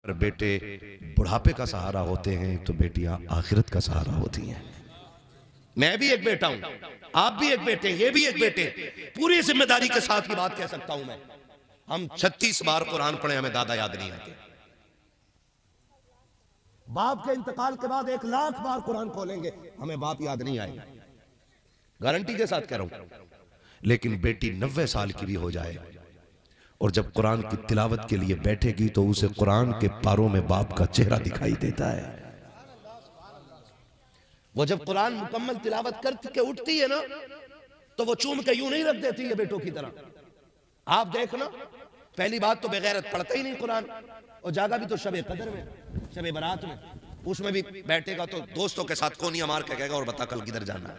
अगर बेटे बुढ़ापे का सहारा होते हैं तो बेटियां आखिरत का सहारा होती हैं। मैं भी एक बेटा हूं, आप भी एक बेटे, ये भी एक बेटे। पूरी जिम्मेदारी के साथ ये बात कह सकता हूं मैं। हम 36 बार कुरान पढ़े, हमें दादा याद नहीं आते। बाप के इंतकाल के बाद 1 लाख बार कुरान खोलेंगे, हमें बाप याद नहीं आएगा, गारंटी के साथ कह रहा हूं। लेकिन बेटी 90 साल की भी हो जाए और जब कुरान की तिलावत के लिए बैठेगी तो उसे कुरान के पारों में बाप का चेहरा दिखाई देता है। वो जब कुरान मुकम्मल तिलावत करके उठती है ना, तो वो चूम के यूं नहीं रख देती है बेटों की तरह। आप देखना, पहली बात तो बेगैरत पढ़ता ही नहीं कुरान, और जागा भी तो शबे कदर में, शबे बारात में, उसमें भी बैठेगा तो दोस्तों के साथ कोनिया मार के कहेगा और बता कल किधर जाना है।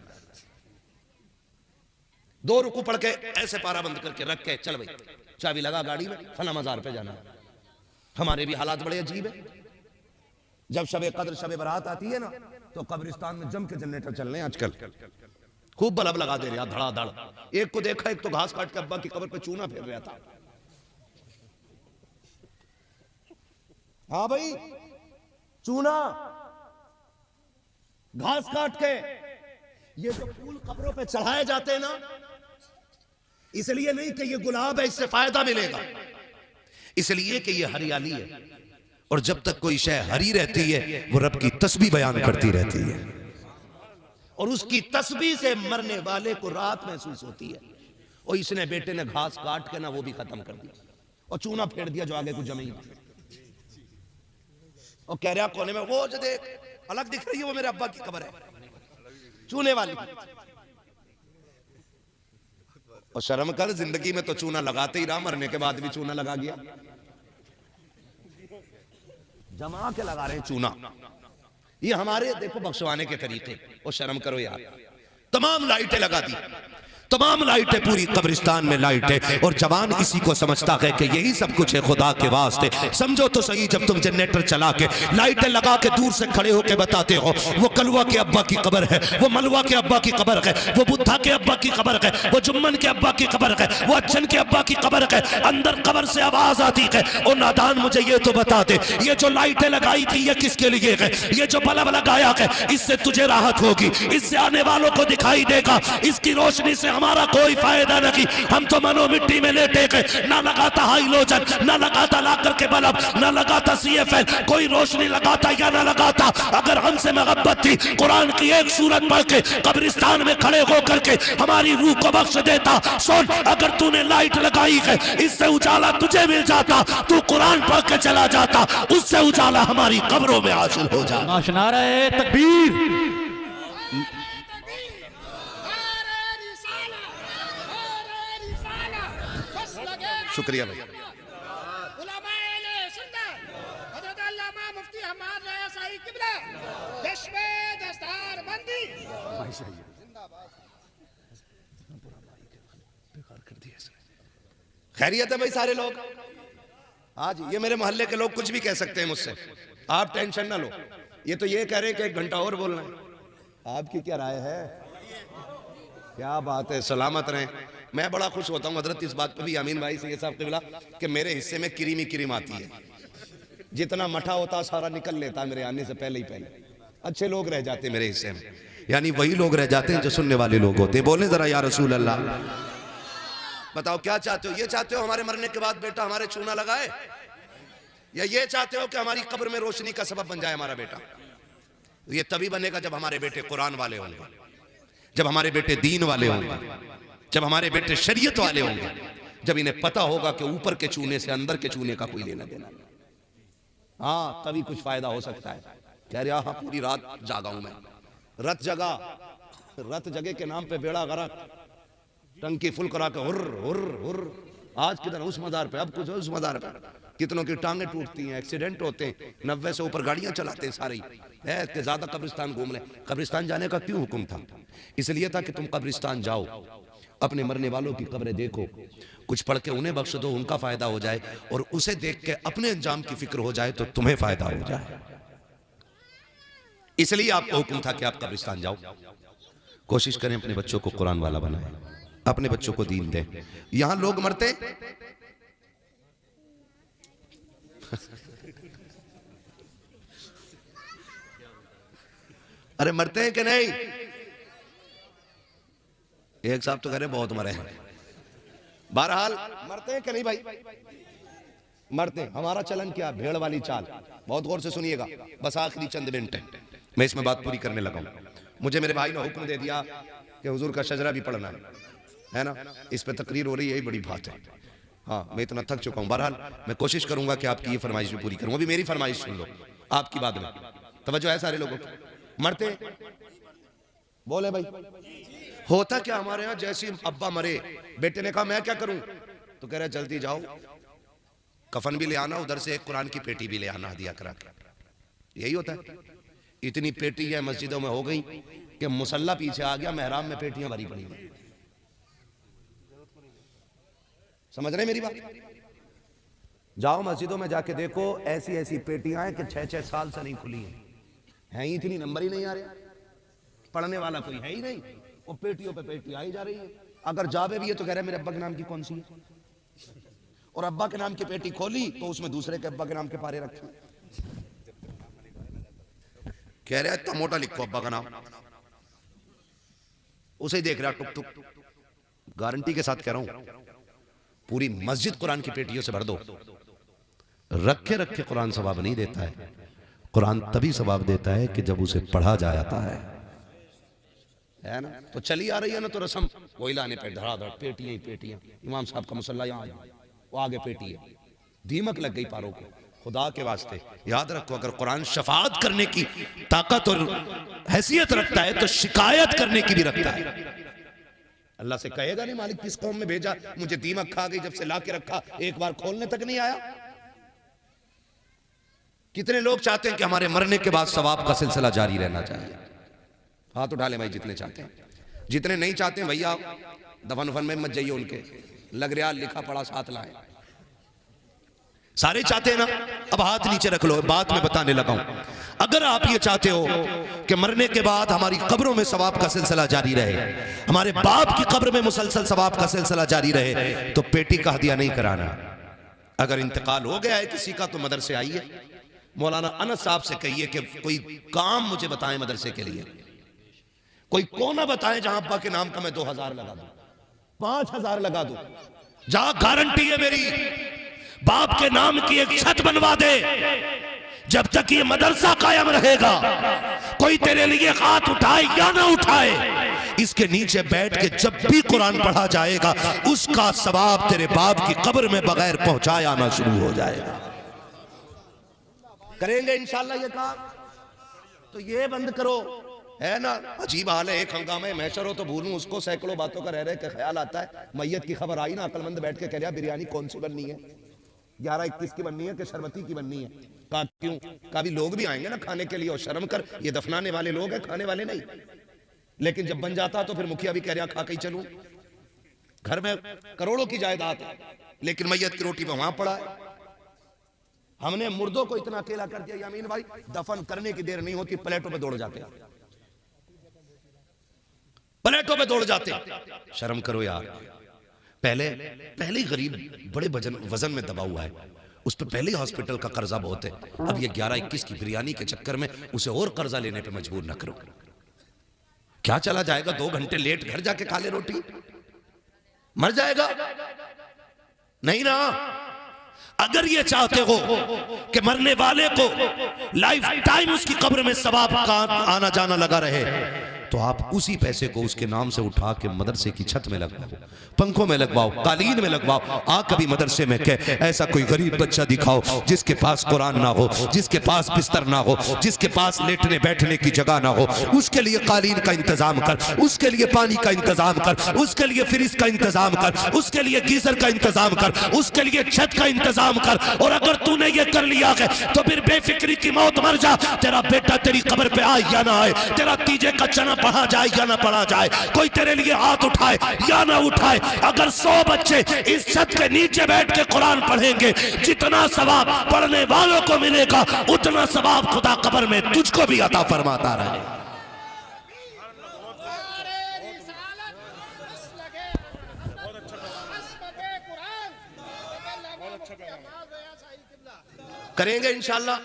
2 रुकू पढ़ के ऐसे पारा बंद करके रख के चल भाई चाबी लगा गाड़ी में, फला मजार पे जाना। हमारे भी हालात बड़े अजीब है। जब शबे कद्र शबे बारात आती है ना, तो कब्रिस्तान में जम के जनरेटर चल रहे हैं आजकल, खूब बल्ब लगा दे रहे धड़ाधड़। एक को देखा, एक तो घास काट के अब्बा की कब्र पे चूना फेर रहा था। हाँ भाई, चूना घास काट के। ये जो फूल कब्रों पे चढ़ाए जाते हैं ना, इसलिए नहीं कि ये गुलाब है इससे फायदा मिलेगा, इसलिए कि ये हरियाली है, और जब तक कोई शय हरी रहती है वो रब की तस्बीह बयान करती रहती है, और उसकी तस्बीह से मरने वाले को राहत महसूस होती है। और इसने बेटे ने घास काट के ना वो भी खत्म कर दिया और चूना फेर दिया जो आगे कुछ जमीन, और कह रहा कोने में वो जो देख अलग दिख रही है वो मेरे अब्बा की कब्र है, चूने वाली। और शर्म कर, जिंदगी में तो चूना लगाते ही रहा, मरने के बाद भी चूना लगा गया। जमा के लगा रहे हैं चूना, ये हमारे देखो बख्शवाने के तरीके। और शर्म करो यार, तमाम लाइटें लगा दी, तमाम लाइटें, पूरी कब्रिस्तान में लाइटें, और जवान इसी को समझता है कि यही सब कुछ है खुदा के वास्ते। समझो तो सही, जब तुम जनरेटर चला के लाइटें लगा के दूर से खड़े होके बताते हो वो कलवा के अब्बा की कब्र है, वो मलवा के अब्बा की कब्र है, वो बुद्धा के अब्बा की कब्र है, वो जुम्मन के अब्बा की कब्र है, वो अच्छन के अब्बा की कब्र है, अंदर कब्र से आवाज आती है। और नादान मुझे ये तो बता दे, ये जो लाइटें लगाई थी ये किसके लिए है? ये जो बल्ब लगाया है इससे तुझे राहत होगी, इससे आने वालों को दिखाई देगा, इसकी रोशनी से हमारा कोई फायदा नहीं। हम तो मनो मिट्टी में लेटे गए, ना लगाता हाइलोजन, ना लगाता लाकर के बल्ब, ना लगाता CFL, कोई रोशनी लगाता या ना लगाता। अगर हमसे मोहब्बत थी, कुरान की एक सूरत पढ़ के कब्रिस्तान में खड़े होकर के हमारी रूह को बख्श देता। सुन, अगर तूने लाइट लगाई है, इससे उजाला तुझे मिल जाता, तू कुरान पढ़ के चला जाता, उससे उजाला हमारी कब्रों में हासिल हो जाता। नारा तकबीर। शुक्रिया भाई। खैरियत है भाई सारे लोग? आज ये मेरे मोहल्ले के लोग कुछ भी कह सकते हैं मुझसे, आप टेंशन ना लो। ये तो ये कह रहे हैं कि 1 घंटा और बोलना है। आपकी क्या राय है? क्या बात है, सलामत रहें। मैं बड़ा खुश होता हूँ हजरत इस बात पे भी, अमीन भाई से ये साहब कबिला, कि मेरे हिस्से में किरीमी किरीम आती है। जितना मठा होता सारा निकल लेता मेरे आने से पहले ही पहले। अच्छे लोग रह जाते हैं मेरे हिस्से में, यानी वही लोग रह जाते हैं जो सुनने वाले लोग होते हैं। बोले जरा या रसूल अल्लाह। बताओ क्या चाहते हो? ये चाहते हो हमारे मरने के बाद बेटा हमारे चूना लगाए, या ये चाहते हो कि हमारी कब्र में रोशनी का सबब बन जाए हमारा बेटा? ये तभी बनेगा जब हमारे बेटे कुरान वाले होंगे, जब हमारे बेटे दीन वाले होंगे, जब हमारे बेटे शरीयत वाले होंगे, जब इन्हें पता होगा कि ऊपर के चूने से अंदर के चूने का कोई लेना देना नहीं। हाँ, तभी कुछ फायदा हो सकता है। कह रहा हाँ पूरी रात जागा हूं मैं, रत जगा, रत जगे के नाम पे बेड़ा गरक, टंकी फुल करा के हुर्र हुर्र हुर्र, आज किधर उस मजार पे, अब कुछ उस मजार पे। कितनों की टांगे टूटती हैं, एक्सीडेंट होते हैं, 90 से ऊपर गाड़ियां चलाते हैं सारे है कि ज्यादा कब्रिस्तान घूम लें। कब्रिस्तान जाने का क्यों हुक्म था? इसलिए था कि तुम कब्रिस्तान जाओ, अपने मरने वालों की कब्रें देखो, कुछ पढ़ के उन्हें बख्श दो, उनका फायदा हो जाए, और उसे देख के अपने अंजाम की फिक्र हो जाए तो तुम्हें फायदा हो जाए। इसलिए आपको हुक्म था कि आप कब्रिस्तान जाओ। कोशिश करें अपने बच्चों को कुरान वाला बनाएं, अपने बच्चों को दीन दें। यहां लोग मरते अरे मरते हैं कि नहीं? एक साहब तो कह रहे बहुत मरे हैं। बहरहाल मरते हैं कि नहीं भाई? मरते हैं। हमारा चलन क्या? भेड़ वाली चाल। बहुत गौर से सुनिएगा, बस आखिरी चंद मिनट है, मैं इसमें बात पूरी करने लगा हूं। मुझे मेरे भाई ने हुक्म दे दिया कि हुजूर का शजरा भी पढ़ना है ना, इस पे तकरीर हो रही है, यही बड़ी बात है। हाँ, मैं इतना थक चुका हूं। बहरहाल मैं कोशिश करूंगा कि आपकी ये फरमाइश भी पूरी करूं। अभी मेरी फरमाइश सुन लो, आपकी बात में तवज्जो है सारे लोगों की। मरते बोले भाई, होता क्या हमारे यहाँ, जैसे अब्बा मरे, बेटे ने कहा मैं क्या करूं, तो कह रहे जल्दी जाओ कफन भी ले आना, उधर से एक कुरान की पेटी भी ले आना हदिया करा के। यही होता है। इतनी पेटी है मस्जिदों में हो गई कि मुसल्ला पीछे आ गया, मेहराब में पेटियां भरी पड़ी। समझ रहे मेरी बात? जाओ मस्जिदों में जाके देखो, ऐसी ऐसी पेटियां हैं कि 6-6 साल से नहीं खुली हैं ही, इतनी नंबर ही नहीं आ रहे, पढ़ने वाला कोई है ही नहीं, वो पेटियों पे पेटी आई जा रही है। अगर जावे भी है तो कह रहे मेरे अब्बा के नाम की कौन सी है, और अब्बा के नाम की पेटी खोली तो उसमें दूसरे के अब्बा के नाम के पारे रखे। कह रहे इतना मोटा लिखो अब्बा का नाम, उसे ही देख रहा टुक टुक। गारंटी के साथ कह रहा हूं, पूरी मस्जिद कुरान की पेटियों से भर दो, रखे रखे कुरान सवाब नहीं देता है। कुरान तभी सवाब देता है कि जब उसे पढ़ा जाता है ना। तो चली आ रही है ना, तो रस्म वही लाने पे धड़ाधड़ पेटियां ही पेटियां। इमाम साहब का मुसल्ला यहाँ, वो आगे पेटी है, दीमक लग गई पारों को। खुदा के वास्ते याद रखो, अगर कुरान शफाअत करने की ताकत और हैसियत रखता है तो शिकायत करने की भी रखता है। अल्लाह से कहेगा नहीं मालिक किस कौम में भेजा, मुझे दीमक खा गई, जब से ला के रखा एक बार खोलने तक नहीं आया। कितने लोग चाहते हैं कि हमारे मरने के बाद सवाब का सिलसिला जारी रहना चाहिए? हाथ उठा ले भाई जितने चाहते हैं। जितने नहीं चाहते हैं भैया दफन उफन में मत जाइए, उनके लग रहा लिखा पढ़ा साथ लाए। सारे चाहते हैं ना? अब हाथ नीचे रख लो, बात में बताने लगा हूं। अगर आप ये चाहते हो कि मरने के बाद हमारी कब्रों में सवाब का सिलसिला जारी रहे, हमारे बाप की कब्र में मुसलसल सवाब का सिलसिला जारी रहे, तो पेटी का हदिया नहीं कराना। अगर इंतकाल हो गया है किसी का तो मदरसे आइए, मौलाना अनस साहब से कहिए कि कोई काम मुझे बताएं मदरसे के लिए, कोई कोना बताएं जहां अब्बा के नाम का मैं 2000 लगा दूं, 5000 लगा दूं। जहां गारंटी है मेरी, बाप के नाम की एक छत बनवा दे, जब तक ये मदरसा कायम रहेगा, कोई तेरे लिए हाथ उठाए या ना उठाए, इसके नीचे बैठ के जब भी कुरान पढ़ा जाएगा उसका सवाब तेरे बाप की कब्र में बगैर पहुंचाए आना शुरू हो जाएगा। करेंगे इंशाल्लाह ये काम। तो ये बंद करो, है ना। अजीब हाल है, एक हंगामे महशर हो तो भूलूं उसको, सैकड़ों बातों का रह रहे के ख्याल आता है। मैयत की खबर आई ना, अकलमंद बैठ के कह रहा बिरयानी कौन सी बननी है, 11-21 की बननी है कि शरबती की बननी है। कहा क्यों? कहा भी लोग भी आएंगे ना खाने के लिए, और शर्म कर, ये दफनाने वाले लोग हैं, खाने वाले नहीं। लेकिन जब बन जाता तो फिर मुखिया भी कह रहा खा के ही चलूं। घर में करोड़ों की जायदाद है, लेकिन मैयत की रोटी पे वहां पड़ा है। हमने मुर्दों को इतना अकेला कर दिया यामीन भाई, दफन करने की देर नहीं होती प्लेटों पे दौड़ जाते, प्लेटों पे दौड़ जाते। शर्म करो यार। पहले गरीब बड़े वजन में दबा हुआ है, उस पर पहले हॉस्पिटल का कर्जा बहुत है। अब ये 11-21 की बिरयानी के चक्कर में उसे और कर्जा लेने पे मजबूर न करो। क्या चला जाएगा 2 घंटे लेट घर जाके खा ले रोटी, मर जाएगा नहीं ना। अगर ये चाहते हो कि मरने वाले को लाइफ टाइम उसकी कब्र में सवाब का आना जाना लगा रहे, तो आप उसी पैसे को उसके नाम से उठा के मदरसे की छत में लगवाओ, पंखों में लगवाओ, कालीन में लगवाओ। आ कभी मदरसे में कह ऐसा कोई गरीब बच्चा दिखाओ जिसके पास कुरान ना हो, जिसके पास बिस्तर ना हो, जिसके पास लेटने बैठने की जगह ना हो, उसके लिए कालीन का इंतजाम कर, उसके लिए पानी का इंतजाम कर, उसके लिए फ्रिज का इंतजाम कर, उसके लिए गीजर का इंतजाम कर, उसके लिए छत का इंतजाम कर। और अगर तूने ये कर लिया है तो फिर बेफिक्री की मौत मर जा। तेरा बेटा तेरी कब्र पे आए या ना आए, तेरा तीजे का चना पढ़ा जाए या ना पढ़ा जाए, कोई तेरे लिए हाथ उठाए या ना उठाए, अगर 100 बच्चे इस छत के नीचे बैठ के कुरान पढ़ेंगे, जितना सवाब पढ़ने वालों को मिलेगा उतना सवाब खुदा कब्र में तुझको भी अता फरमाता रहे। करेंगे इंशाल्लाह।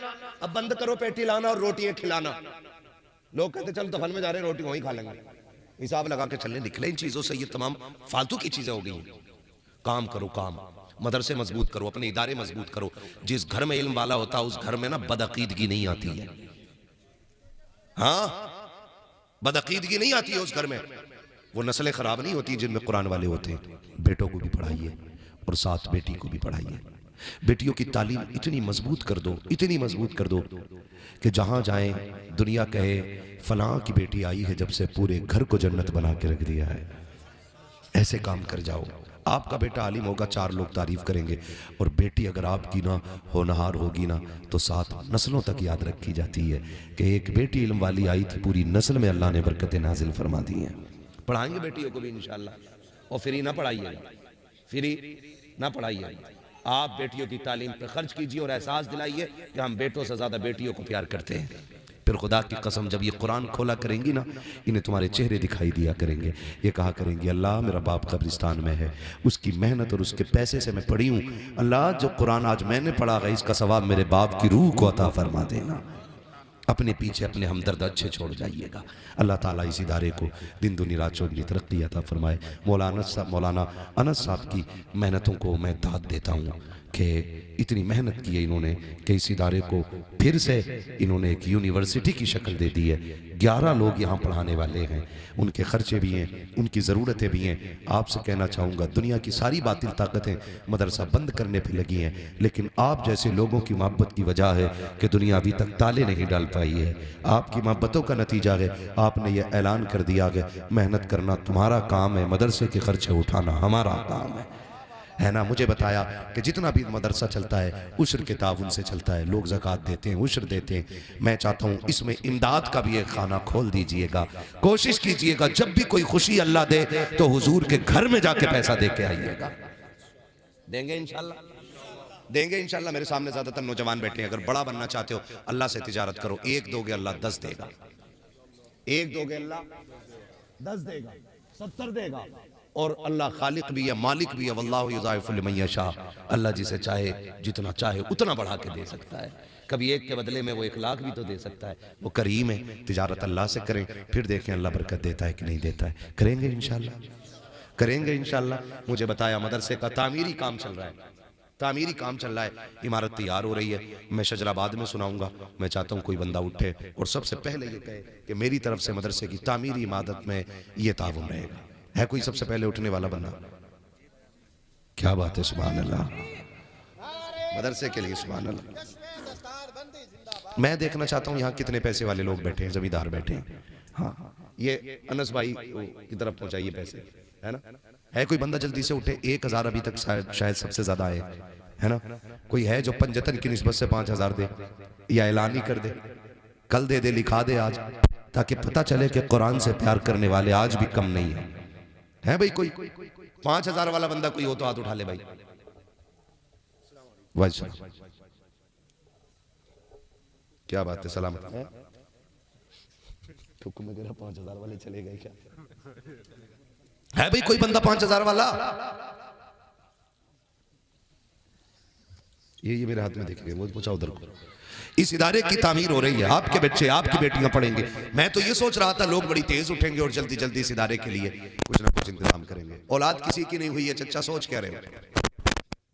अब बंद करो पेटी लाना और रोटियां खिलाना, लोग कहते चल दफन में जा रहे हैं, रोटी वहीं खा लेंगे, हिसाब लगा के चलने निकले। इन चीजों से ये तमाम फालतू की चीजें हो गई हैं। काम करो, काम मदरसे मजबूत करो, अपने इदारे मजबूत करो। जिस घर में इल्म वाला होता है उस घर में ना बदअकीदगी नहीं आती है। हाँ, बदअकीदगी नहीं आती है उस घर में। वो नस्लें खराब नहीं होती जिनमें कुरान वाले होते हैं। बेटों को भी पढ़ाइए और साथ बेटी को भी पढ़ाइए। बेटियों की तालीम इतनी मजबूत कर दो, इतनी मजबूत कर दो कि जहां जाएं दुनिया कहे फलां की बेटी आई है जब से पूरे घर को जन्नत बना के रख दिया है। ऐसे काम कर जाओ। आपका बेटा आलिम होगा, 4 लोग तारीफ करेंगे, और बेटी अगर आपकी ना होनहार होगी ना तो 7 नस्लों तक याद रखी जाती है कि एक बेटी इल्म वाली आई थी, पूरी नस्ल में अल्लाह ने बरकतें नाजिल फरमा दी हैं। पढ़ाएंगे बेटियों को भी इंशाअल्लाह। और फ्री ना पढ़ाइएगा, फ्री ना पढ़ाइएगा। आप बेटियों की तालीम पर खर्च कीजिए और एहसास दिलाइए कि हम बेटों से ज्यादा बेटियों को प्यार करते हैं। फिर खुदा की कसम जब ये कुरान खोला करेंगी ना, इन्हें तुम्हारे चेहरे दिखाई दिया करेंगे। ये कहा करेंगी अल्लाह मेरा बाप कब्रिस्तान में है, उसकी मेहनत और उसके पैसे से मैं पढ़ी हूँ। अल्लाह जो कुरान आज मैंने पढ़ा है इसका सवाब मेरे बाप की रूह को अता फरमा देना। अपने पीछे अपने हमदर्द अच्छे छोड़ जाइएगा। अल्लाह ताला इस इदारे को दिन दुनी रात चौगनी तरक्की अता फरमाए। मौलाना अनस साहब की मेहनतों को मैं दाद देता हूँ कि इतनी मेहनत की है इन्होंने कि इस इदारे को फिर से इन्होंने एक यूनिवर्सिटी की शक्ल दे दी है। 11 लोग यहाँ पढ़ाने वाले हैं, उनके खर्चे भी हैं, उनकी ज़रूरतें भी हैं। आपसे कहना चाहूँगा दुनिया की सारी बातिल ताकतें मदरसा बंद करने पर लगी हैं, लेकिन आप जैसे लोगों की मोहब्बत की वजह है कि दुनिया अभी तक ताले नहीं डाल पाई है। आपकी मोहब्बतों का नतीजा है आपने ये ऐलान कर दिया कि मेहनत करना तुम्हारा काम है, मदरसे के खर्चे उठाना हमारा काम है ना। मुझे बताया कि जितना भी मदरसा चलता है उश्र के ताउन से चलता है, लोग ज़कात देते हैं, उश्र देते हैं। मैं चाहता हूँ इसमें इमदाद का भी एक खाना खोल दीजिएगा। कोशिश कीजिएगा जब भी कोई खुशी अल्लाह दे तो हुजूर के घर में जाके पैसा दे के आइएगा। देंगे इंशाल्लाह, देंगे इंशाल्लाह। मेरे सामने ज़्यादातर नौजवान बैठे हैं। अगर बड़ा बनना चाहते हो अल्लाह से तिजारत करो। 1 दोगे अल्लाह 10 देगा, 1 दोगे अल्लाह 10 देगा, 70 देगा। और अल्लाह खालिक भी है, मालिक भी है। वल्लाहु युज़ाइफु लिमन यशा, अल्लाह जिसे चाहे जितना चाहे उतना बढ़ा के दे सकता है। कभी 1 के बदले में वो 1 लाख भी तो दे सकता है। वो करीम है। तिजारत अल्लाह से करें, फिर देखें अल्लाह बरकत देता है कि नहीं देता है। करेंगे इंशाल्लाह, करेंगे इंशाल्लाह। मुझे बताया मदरसे का तामीरी काम चल रहा है, तामीरी काम चल रहा है, इमारत तैयार हो रही है। मैं शजराबाद में सुनाऊंगा। मैं चाहता हूँ कोई बंदा उठे और सबसे पहले ये कहे कि मेरी तरफ से मदरसे की तामीरी इमारत में ये ताउन रहेगा। है कोई सबसे पहले उठने वाला बंदा? क्या बात है, सुभान अल्लाह। मदरसे के लिए सुभान अल्लाह। मैं देखना चाहता हूँ यहाँ कितने पैसे वाले लोग बैठे हैं, जमींदार बैठे हैं। हाँ, ये अनस भाई की तरफ पहुंचाइए पैसे, है ना। है कोई बंदा जल्दी से उठे? 1000 अभी तक शायद सबसे ज्यादा आए, है ना। कोई है जो पंजतन की निस्बत से 5000 दे या ऐलान ही कर दे? कल दे दे, लिखा दे आज, ताकि पता चले कि कुरान से प्यार करने वाले आज भी कम नहीं है भाई। कोई 5000 वाला बंदा कोई हो तो हाथ उठा ले भाई। क्या बात है, सलामत ठुक में गिरा। 5000 वाले चले गए क्या? है भाई कोई बंदा 5000 वाला? ये मेरे हाथ में देख रहे हैं, वो पूछा उधर को। इस इदारे की तामीर हो रही है, आपके बच्चे आपकी बेटियां पढ़ेंगे। मैं तो ये सोच रहा था लोग बड़ी तेज उठेंगे और जल्दी जल्दी इस इदारे के लिए कुछ ना कुछ इंतजाम करेंगे। औलाद किसी की नहीं हुई है चच्चा, सोच क्या रहे हो?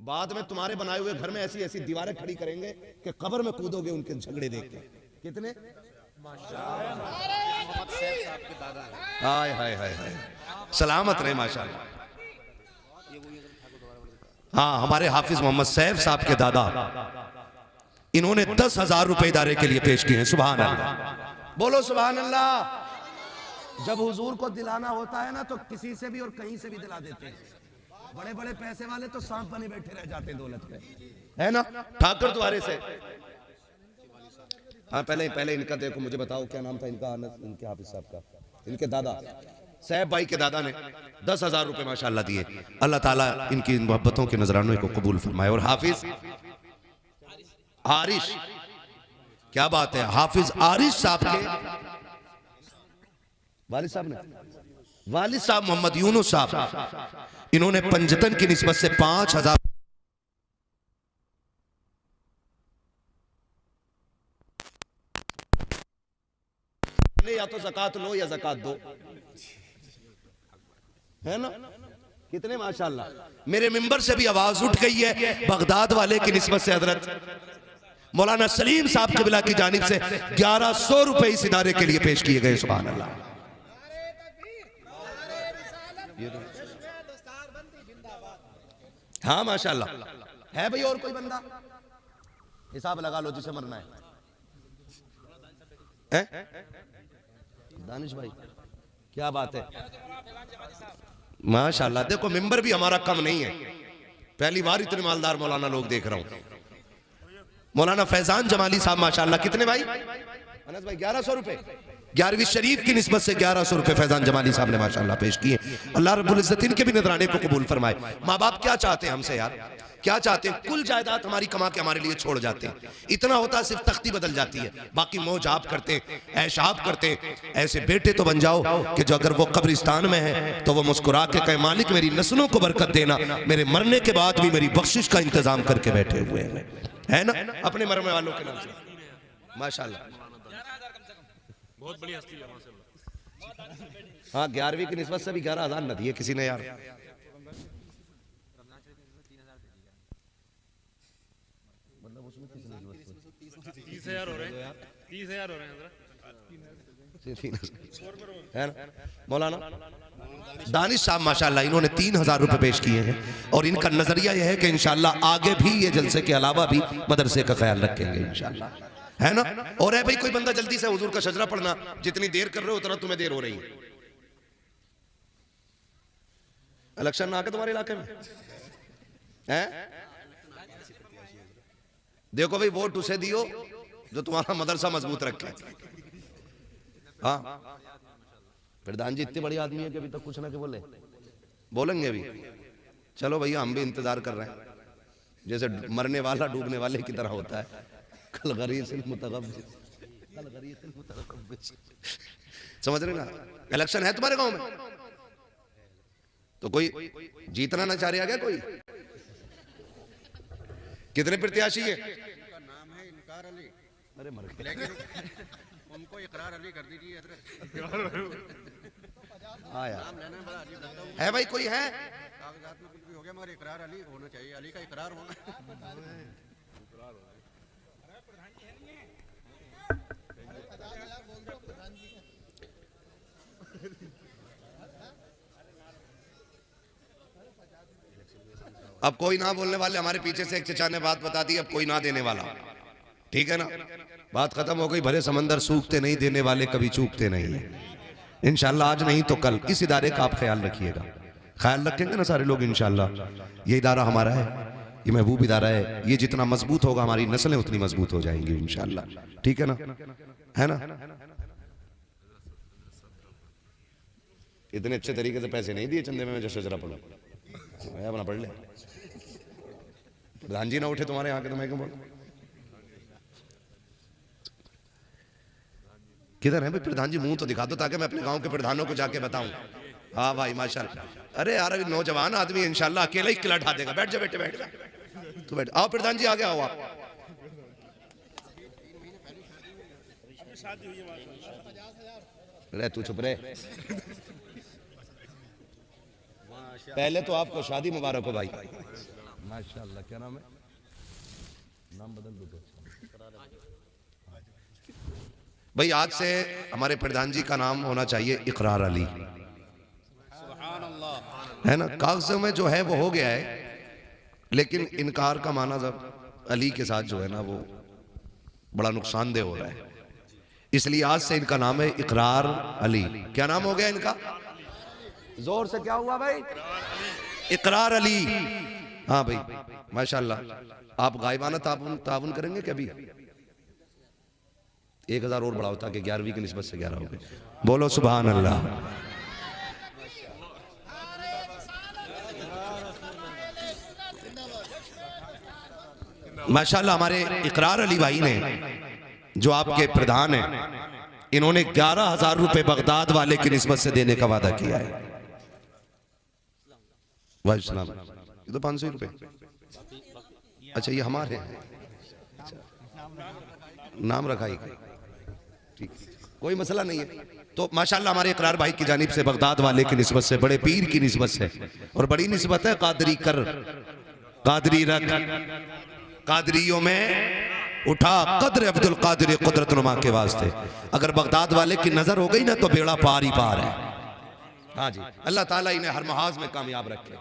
बाद में तुम्हारे बनाए हुए घर में ऐसी ऐसी दीवारें खड़ी करेंगे कि कब्र में कूदोगे उनके झगड़े देख के। कितने हाय हाय हाय हाय, सलामत रहे माशाल्लाह। हाँ, हमारे हाफिज मोहम्मद सैफ साहब के दादा, इन्होंने 10,000 रुपए इदारे के लिए पेश किए हैं। सुभान अल्लाह, बोलो सुभान अल्लाह। जब हुजूर को दिलाना होता है ना तो किसी से भी और कहीं से भी दिला देते हैं। बड़े बड़े पैसे वाले तो सांप बने बैठे रह जाते हैं दौलत पे, है ना। ठाकुर द्वारे से, हाँ पहले इनका देखो, मुझे बताओ क्या नाम था इनका? इनके हाफिज साहब का, इनके दादा सैफ भाई के दादा ने 10,000 रुपए माशाल्लाह दिए। अल्लाह ताला इनकी मोहब्बतों के नजरानों को कबूल फरमाए। और हाफिज आरिश, क्या बात है, हाफिज आरिश साहब के वालिद साहब ने, वालिद साहब मोहम्मद यूनुस साहब, इन्होंने पंजतन की निस्बत से 5000 ने या तो ज़कात लो या ज़कात दो, है ना? कितने माशाल्लाह। मेरे मिंबर से भी आवाज उठ गई है बगदाद वाले की निस्बत से हजरत मौलाना सलीम साहब क़िबला की जानिब से 1100 रुपए इस इदारे के लिए पेश किए गए। सुभान अल्लाह। हाँ माशाल्लाह है भाई। और कोई बंदा हिसाब लगा लो जिसे मरना है, दानिश भाई क्या बात है माशाल्लाह। देखो मिंबर भी हमारा कम नहीं है, पहली बार इतने मालदार मौलाना लोग देख रहा हूं। मौलाना फैजान जमाली साहब माशाल्लाह। कितने भाई? अनस भाई 1100 रुपए 11वीं शरीफ की निस्बत से 1100 रुपए फैजान जमाली साहब ने माशाल्लाह पेश किए। अल्लाह रब्बुल इज्जत इनके भी नजराने को कबूल फरमाए। माँ बाप क्या चाहते हैं हमसे यार, क्या चाहते हैं? कुल जायदाद हमारी कमा के हमारे लिए छोड़ जाते हैं। इतना होता है सिर्फ तख्ती बदल जाती है, बाकी मौज आप करते हैं, ऐशाब करते हैं। ऐसे बेटे तो बन जाओ कि जो अगर वो कब्रिस्तान में है तो वो मुस्कुरा के कहे मालिक मेरी नस्लों को बरकत देना, मेरे मरने के बाद भी मेरी बख्शिश का इंतजाम करके बैठे हुए हैं, है ना? अपने मरने वालों के नाम से माशाल्लाह। बहुत बड़ी हस्ती है माशाल्लाह। हाँ 11वीं की निस्बत से भी 11,000 न दिए किसी ने यार। मतलब उसमें किसी ने 30,000 हो रहे हैं, 30,000 हो रहे हैं है ना? मौलाना दानिश साहब माशाल्लाह इन्होंने 3,000 रुपए पेश किए हैं और इनका नजरिया यह है कि इंशाल्लाह आगे भी ये जलसे के अलावा भी मदरसे का ख्याल रखेंगे इंशाल्लाह, है ना? और है भाई कोई बंदा जल्दी से हुजूर का शजरा पढ़ना, जितनी देर कर रहे हो उतना तुम्हें देर हो रही है। इलेक्शन ना आके तुम्हारे इलाके में है? देखो भाई वोट उसे दियो जो तुम्हारा मदरसा मजबूत रखे। हाँ प्रधान जी इतने बड़े आदमी है कि अभी तक कुछ ना के बोलेंगे अभी। चलो भैया हम भी इंतजार कर रहे हैं, जैसे मरने वाला डूबने वाले की तरह होता है। समझ रहे ना? इलेक्शन है तुम्हारे गांव में तो कोई जीतना ना चाह रहा क्या? कोई कितने प्रत्याशी है? नाम है इनकार अली। अरे मर गए। उनको इकरार अली कर दीजिए। हाँ यार नाम लेना बड़ा अजीब लगता है। है भाई कोई है? कागजात में कुछ भी हो गया मगर इकरार अली होना चाहिए, अली का इकरार होना। अब कोई ना बोलने वाले, हमारे पीछे से एक चचा ने बात बता दी, अब कोई ना देने वाला, ठीक है ना? बात खत्म हो गई। भरे समंदर सूखते नहीं, देने वाले कभी चूकते नहीं है। इंशाल्लाह आज नहीं तो कल इस इदारे का आप ख्याल रखिएगा। ख्याल रखेंगे ना सारे लोग इंशाल्लाह। ये इदारा हमारा है, ये महबूब इदारा है। ये जितना मजबूत होगा हमारी नस्लें उतनी मजबूत हो जाएंगी इंशाल्लाह, ठीक है ना? है ना? इतने अच्छे तरीके से पैसे नहीं दिए चंदे में जो शजरा पढ़ो, अपना पढ़ ले। प्रधान जी ना उठे तुम्हारे यहाँ के तो मैं क्यों बोलूं? किधर है भाई प्रधान जी? मुंह तो दिखा दो ताकि मैं अपने गांव के प्रधानों को जाके बताऊं। हाँ भाई माशाल्लाह। अरे यार अभी नौजवान आदमी इंशाल्लाह अकेला ही किला ढा देगा। बैठ जा बेटे, बैठ जा तू, बैठ। आओ प्रधान जी आगे आओ आप। अरे तू चुप रहे। पहले तो आपको शादी मुबारक हो भाई माशाल्लाह। क्या नाम है? नाम बदल दो भाई। आज से हमारे प्रधान जी का नाम होना चाहिए इकरार अली, है ना? कागजों में जो है वो हो गया है, लेकिन इनकार का माना जब अली के साथ जो है ना वो बड़ा नुकसानदेह हो रहा है। इसलिए आज से इनका नाम है इकरार अली। क्या नाम हो गया इनका? जोर से क्या हुआ भाई? इकरार अली। हाँ भाई माशाल्लाह। आप गायबाना ताउन करेंगे कभी? 1000 और बढ़ाओ ताकि 11वीं की निस्बत से 11 हो गए। बोलो सुभान अल्लाह। माशाल्लाह हमारे इकरार अली भाई ने जो आपके प्रधान हैं, इन्होंने 11,000 रुपए बगदाद वाले की निस्बत से देने का वादा किया है। वाह सलाम। ये तो 500 रुपए। अच्छा ये हमारे नाम रखा ही ठीक। कोई मसला नहीं है। तो माशाल्लाह हमारे इकरार भाई की जानिब से बगदाद वाले की निस्बत से, बड़े पीर की निस्बत से, और बड़ी निस्बत है कादरी कर, कादरी रख, कादरियों में उठा कद्र अब्दुल कादिर कुदरत नुमा के वास्ते। अगर बगदाद वाले की नजर हो गई ना तो बेड़ा पार ही पार है। हाँ जी, अल्लाह ताला इन्हें हर महाज में कामयाब रखे।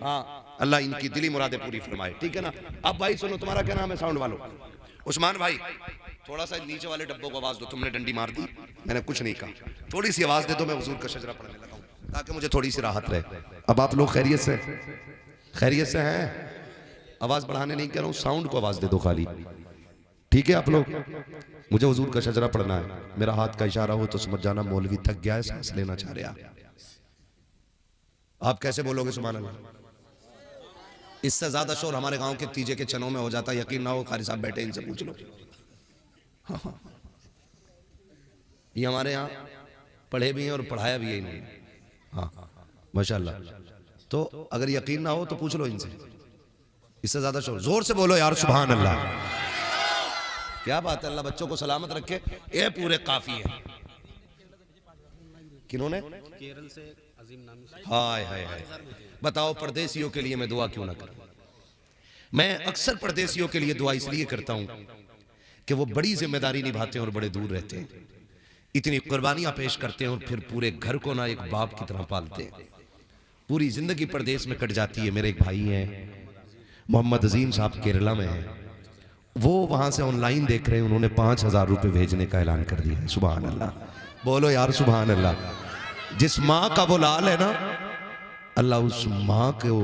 हाँ, अल्लाह इनकी दिली मुरादें पूरी फरमाए। ठीक है ना। अब भाई सुनो, तुम्हारा क्या नाम है साउंड वालों? उस्मान भाई, थोड़ा सा नीचे वाले डब्बों को आवाज दो। तुमने डंडी मार दी, मैंने कुछ नहीं कहा, थोड़ी सी आवाज दे दो, मैं हुजूर का शजरा पढ़ने लगा हूं ताकि मुझे थोड़ी सी राहत रहे। अब आप लोग खैरियत से, खैरियत से हैं? आवाज बढ़ाने नहीं कह रहा हूं, साउंड को आवाज दे दो खाली। ठीक है आप लोग? मुझे हुजूर का शजरा पढ़ना है। मेरा हाथ का इशारा हो तो समझ जाना मौलवी थक गया है, सांस लेना चाह रहा। आप कैसे बोलोगे सुभान अल्लाह? इससे ज्यादा शोर हमारे गांव के तीजे के चनों में हो जाता, यकीन ना हो कारी साहब बैठे, इनसे पूछ लो। हाँ हाँ, ये हमारे यहाँ पढ़े भी हैं और पढ़ाया भी है इन्होंने। हाँ माशाल्लाह। तो अगर यकीन ना हो तो पूछ लो इनसे। इससे ज्यादा शोर, जोर से बोलो यार सुभान अल्लाह। क्या बात है, अल्लाह बच्चों को सलामत रखे। ये पूरे काफी है। किन्होंने? केरल से अजीम नामी से। हाय हाय हाय, बताओ परदेसियों के लिए मैं दुआ क्यों ना करूं? मैं अक्सर परदेसियों के लिए दुआ इसलिए करता हूं कि वो बड़ी जिम्मेदारी निभाते हैं और बड़े दूर रहते हैं, इतनी कुर्बानियां पेश करते हैं और फिर पूरे घर को ना एक बाप की तरह पालते हैं। पूरी जिंदगी परदेश में कट जाती है। मेरे एक भाई हैं मोहम्मद अजीम साहब, केरला में हैं, वो वहां से ऑनलाइन देख रहे हैं, उन्होंने 5,000 रुपए भेजने का ऐलान कर दिया है। सुभान अल्लाह, बोलो यार सुभान अल्लाह। जिस माँ का वो लाल है ना, अल्लाह उस माँ को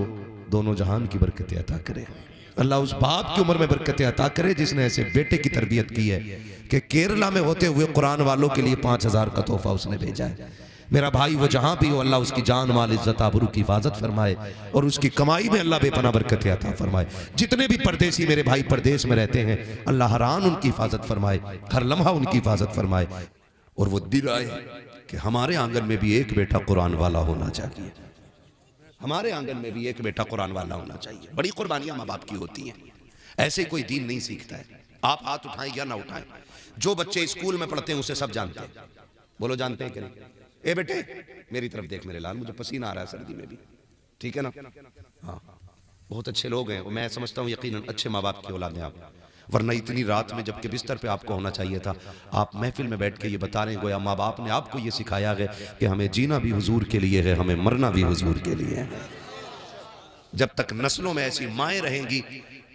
दोनों जहान की बरकतें अता करे। अल्लाह उस बाप की उम्र में बरकतें अता करे जिसने ऐसे बेटे की तरबियत की है कि केरला में होते हुए कुरान वालों के लिए 5,000 का तोहफा उसने भेजा है। मेरा भाई वो जहां भी हो, अल्लाह उसकी जान माल इज्जत आबरू की हिफाजत फरमाए और उसकी कमाई में अल्लाह बेपना बरकतें अता फरमाए। जितने भी परदेसी मेरे भाई परदेश में रहते हैं, अल्लाह हरान उनकी हिफाजत फरमाए, हर लम्हा उनकी हिफाजत फरमाए। और वो दिल आए कि हमारे आंगन में भी एक बेटा कुरान वाला होना चाहिए, हमारे आंगन में भी एक बेटा कुरान वाला होना चाहिए। बड़ी कुर्बानियां माँ बाप की होती हैं, ऐसे कोई दीन नहीं सीखता है। आप हाथ उठाएं या ना उठाएं, जो बच्चे स्कूल में पढ़ते हैं उसे सब जानते हैं। बोलो जानते हैं कि नहीं? ए बेटे मेरी तरफ देख मेरे लाल, मुझे पसीना आ रहा है सर्दी में भी, ठीक है ना? हाँ, बहुत अच्छे लोग हैं, मैं समझता हूँ यकीनन अच्छे माँ बाप की औलाद हैं आप, वरना इतनी रात में जबकि बिस्तर पे आपको होना चाहिए था, आप महफिल में बैठ के ये बता रहे हैं गोया माँ बाप ने आपको ये सिखाया है कि हमें जीना भी हुजूर के लिए है, हमें मरना भी हुजूर के लिए है। जब तक नस्लों में ऐसी माएँ रहेंगी,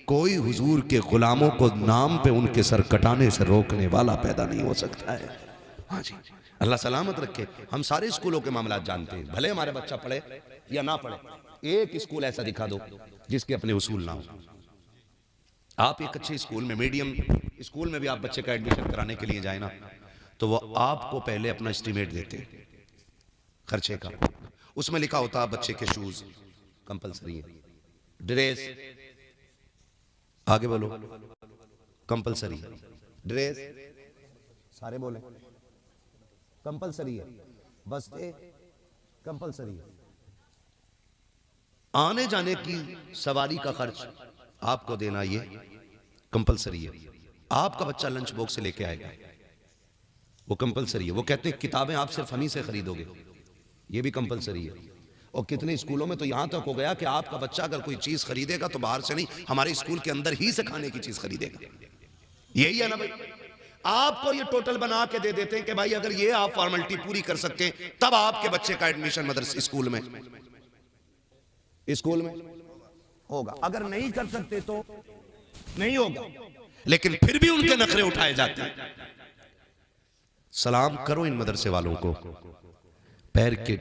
कोई हुजूर के गुलामों को नाम पे उनके सर कटाने से रोकने वाला पैदा नहीं हो सकता है। हाँ जी, अल्लाह सलामत रखे। हम सारे स्कूलों के मामला जानते हैं, भले हमारे बच्चा पढ़े या ना पढ़े, एक स्कूल ऐसा दिखा दो जिसके अपने उसूल ना हो। आप एक अच्छे स्कूल में, मीडियम स्कूल में भी आप बच्चे का एडमिशन कराने के लिए जाए ना, तो वो आपको पहले अपना एस्टीमेट देते हैं खर्चे का। उसमें लिखा होता है बच्चे के शूज कंपलसरी है, ड्रेस, आगे बोलो, कंपलसरी ड्रेस, सारे बोले कंपलसरी है, बस्ते कंपलसरी है, आने जाने की सवारी का खर्च आपको देना ये कंपलसरी है। आपका बच्चा लंच बॉक्स से लेके आएगा, वो कंपलसरी है। वो कहते हैं किताबें आप सिर्फ हम ही से खरीदोगे, ये भी कंपलसरी है। और कितने स्कूलों में तो यहां तक हो गया कि आपका बच्चा अगर कोई चीज खरीदेगा तो बाहर से नहीं, हमारे स्कूल के अंदर ही से खाने की चीज खरीदेगा। यही है ना भाई, आपको ये टोटल बना के दे देते हैं कि भाई अगर ये आप फॉर्मेलिटी पूरी कर सकते हैं तब आपके बच्चे का एडमिशन मदरसे स्कूल में होगा, अगर नहीं कर सकते तो नहीं होगा। लेकिन फिर भी उनके नखरे उठाए जाते हैं। सलाम करो इन मदरसे वालों को, पैर के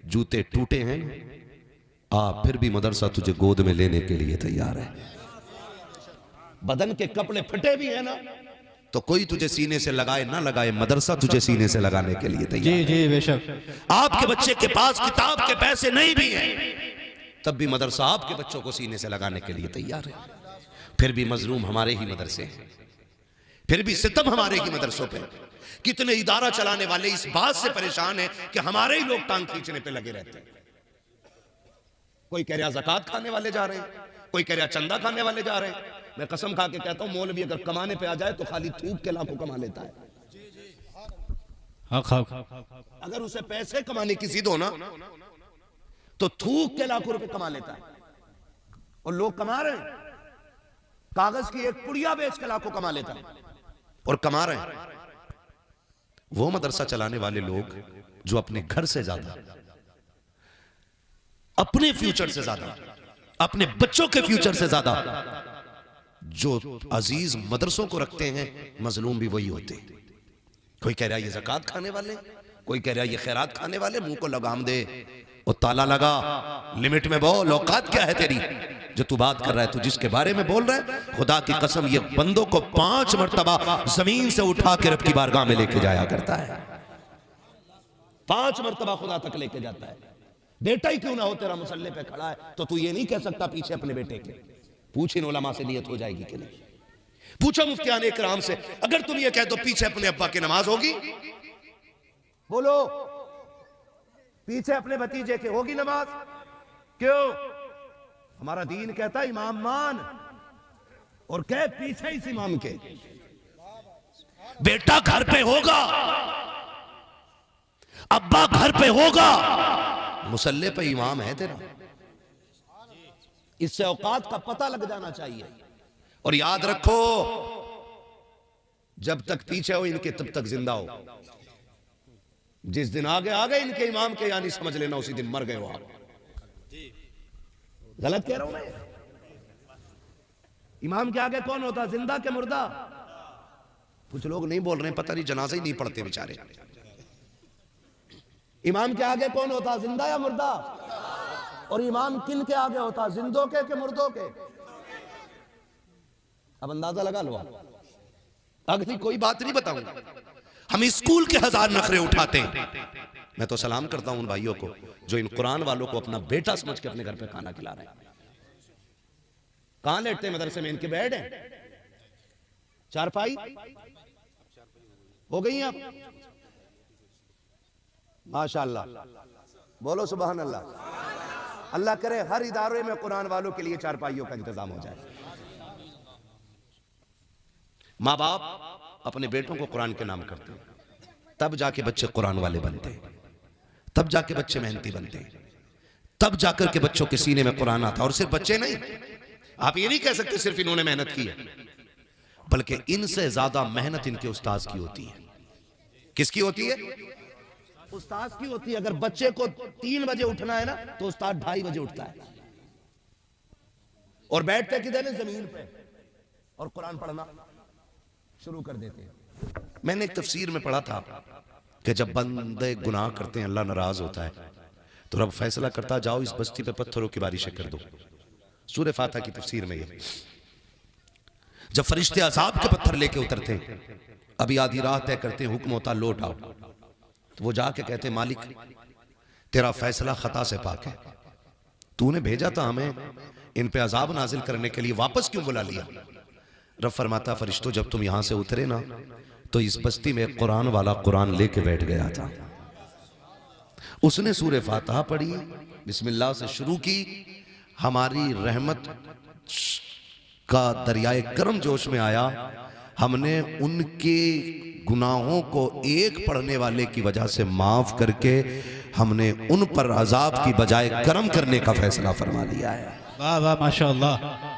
जूते टूटे हैं आप, फिर भी मदरसा तुझे गोद में लेने के लिए तैयार है। बदन के कपड़े फटे भी हैं ना, तो कोई तुझे सीने से लगाए ना लगाए, मदरसा तुझे सीने से लगाने के लिए तैयार है। जी बेशक। आपके बच्चे के पास किताब के पैसे नहीं भी हैं, तब भी मदरसा आपके बच्चों को सीने से लगाने के लिए तैयार है। फिर भी मजलूम हमारे ही मदरसे हैं, फिर भी सितम हमारे ही मदरसों पे। कितने इदारा चलाने वाले इस बात से परेशान हैं कि हमारे ही लोग टांग खींचने पे लगे रहते हैं। कोई कह रहा ज़कात खाने वाले जा रहे हैं, कोई कह रहा चंदा खाने वाले जा रहे हैं। मैं कसम खा के कहता हूं, मौलवी अगर कमाने पे आ जाए तो खाली थूक के लाखों कमा लेता है। अगर उसे पैसे कमाने की जिद हो ना तो थूक के लाखों रुपए कमा लेता है। और लोग कमा रहे हैं, कागज की एक पुड़िया बेच के लाखों कमा लेता है और कमा रहे हैं। वो मदरसा चलाने वाले लोग जो अपने घर से ज्यादा, अपने फ्यूचर से ज्यादा, अपने बच्चों के फ्यूचर से ज्यादा जो अजीज मदरसों को रखते हैं, मजलूम भी वही होते हैं। कोई कह रहा है ये ज़कात खाने वाले, कोई कह रहा है ये खैरात खाने वाले। मुंह को लगाम दे और ताला लगा, लिमिट में बोल। औकात क्या है तेरी जो तू बात कर रहा है? तू जिसके बारे में बोल रहा है, खुदा की कसम ये बंदों को 5 मरतबा जमीन से उठा के रब की बारगाह में लेके जाया करता है। 5 मरतबा खुदा तक लेके जाता है। बेटा ही क्यों ना हो तेरा मुसल्ले पे खड़ा है तो तू ये नहीं कह सकता पीछे अपने बेटे के। पूछ इन उलमा से नियत हो जाएगी कि नहीं। पूछो मुफ्तियान इकराम से, अगर तुम ये कह दो पीछे अपने अब्बा की नमाज होगी, बोलो पीछे अपने भतीजे के होगी नमाज? क्यों? हमारा दीन कहता है इमाम मान, और कह पीछे इस इमाम के। बेटा घर पे होगा, अब्बा घर पे होगा, मुसल्ले पे इमाम है तेरा। इससे औकात का पता लग जाना चाहिए। और याद रखो, जब तक पीछे हो इनके तब तक जिंदा हो। जिस दिन आगे आ गए इनके इमाम के, यानी समझ लेना उसी दिन मर गए हो आप। गलत कह रहा हूं मैं? इमाम के आगे कौन होता, जिंदा के मुर्दा? कुछ लोग नहीं बोल रहे हैं, पता नहीं जनाजा ही नहीं पढ़ते बेचारे। इमाम के आगे कौन होता, जिंदा या मुर्दा? और इमाम किन के आगे होता, जिंदों के कि मुर्दों के? अब अंदाजा लगा लो आप। अगली कोई बात नहीं बताऊंगा। हम स्कूल के 1000 नखरे उठाते हैं। मैं तो सलाम करता हूं उन भाइयों को जो इन कुरान वालों को अपना बेटा समझ के अपने घर पे खाना खिला रहे हैं। कहां लेटते हैं मदरसे में? इनके बेड हैं, चारपाई हो गई हैं आप? माशाअल्लाह, बोलो सुभान अल्लाह। अल्लाह करे हर इदारे में कुरान वालों के लिए चारपाइयों का इंतजाम हो जाए। माँ बाप अपने बेटों को कुरान के नाम करते हैं, तब जाके बच्चे कुरान वाले बनते हैं, तब जाके बच्चे मेहनती बनते हैं, तब जाकर के बच्चों के सीने में कुरान आता। और सिर्फ बच्चे नहीं, आप ये नहीं कह सकते सिर्फ इन्होंने मेहनत की है, बल्कि इनसे ज्यादा मेहनत इनके उस्ताद की होती है। किसकी होती है? उस्ताद की होती है। अगर बच्चे को 3 बजे उठना है ना तो उस्ताद 2:30 बजे उठता है और बैठते किधर है? जमीन पे, और कुरान पढ़ना शुरू कर देते हैं। मैंने एक तफसीर में पढ़ा था कि जब बंदे गुनाह करते हैं, अल्लाह नाराज होता है, तो रब फैसला करता जाओ इस बस्ती पे पत्थरों की बारिशें कर दो। सूरह फातिहा की तफसीर में ये, जब फरिश्ते अज़ाब के पत्थर लेके उतरते हैं, अभी आधी राह तय करते हैं, हुक्म होता लौट आओ, तो वो जाके कहते हैं मालिक तेरा फैसला खता से पाक है, तूने भेजा था हमें इन पे अजाब नाजिल करने के लिए, वापस क्यों बुला लिया? रब फरमाता फरिश्तों जब तुम यहां से उतरे ना तो इस बस्ती में कुरान वाला कुरान लेके बैठ गया था। उसने सूरह फातिहा पढ़ी, बिस्मिल्लाह से शुरू की, हमारी रहमत का दरियाए करम जोश में आया, हमने उनके गुनाहों को एक पढ़ने वाले की वजह से माफ करके हमने उन पर अजाब की बजाय करम करने का फैसला फरमा लिया है। वाह वाह माशाअल्लाह।